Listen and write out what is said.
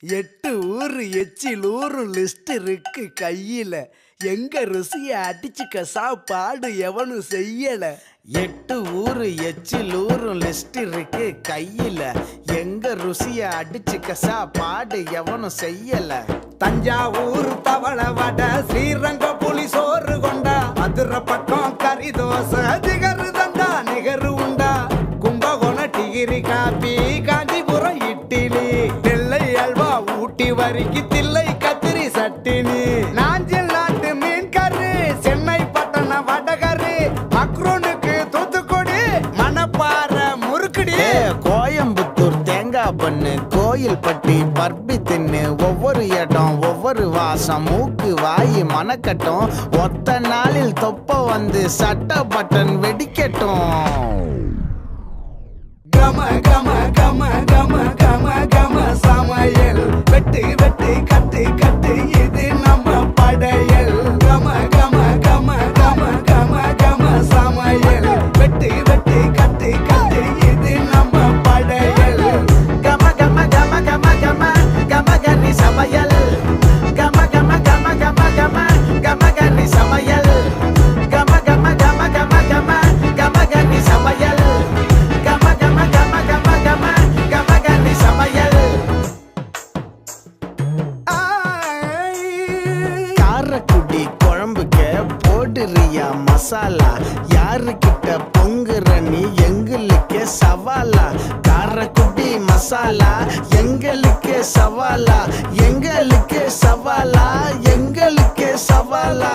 8 ஊரு எச்சிலூரும் லிஸ்ட் இருக்கு கையில. எங்க ருசிய அடிச்சுக்க சாப்பாடு எவனும் செய்யல. 8 ஊரு எச்சிலூரும் லிஸ்ட் இருக்கு கையில. எங்க ருசிய அடிச்சுக்க சாப்பாடு எவனும் செய்யல. தஞ்சாவூர் தவள வடை, ஸ்ரீரங்க புலி சோறு கொண்டா, மதுரை பக்கம் கறி தோசை, திகரு தந்தா நிகரு உண்டா, கும்பகோணம் டிகிரி காப்பி, காஞ்சிபுரம் இட்லி, நெல்லை அல்வா, ஊட்டி வரிக்கு தில்லை கத்திரி சட்டினி, நாஞ்சில் நாட்டு மீன் கறி, சென்னை பட்டண வடகரு, மக்ரூனுக்கு தூத்துக்குடி, மணப்பாறை முறுக்குடி, கோயம்புத்தூர் தேங்காய் பண்ணு, கோயில் பட்டி பர்பி தின்னு, ஒவ்வொரு இடம் ஒவ்வொரு வாசம், மூக்கு வாயி மணக்கட்டும், ஒத்த நாளில் தொப்ப வந்து சட்ட பட்டன் வெடிக்கட்டும். கம கம கம கம கம கம சமையல், வெட்டு வெட்டு கட்டு கட்டு இது நம்ம படையல். கம கம கம கம கம கம சமையல், வெட்டு வெட்டு கட்டு கட்டு இது நம்ம படையல். கம கம கம கம கம கம கனி சமையல், கம கம கம கம கம கம கனி சமையல், கம கம கம கம கம கம கனி சமையல், கம கம கம கம கம கம கனி சமையல். காரக்குடி குழம்புக்க போடுறியா மசாலா, யாருக்கிட்ட பொங்குற நீ எங்களுக்கு சவாலா. காரக்குடி மசாலா எங்களுக்கு சவாலா, எங்களுக்கு சவாலா, எங்களுக்கு சவாலா.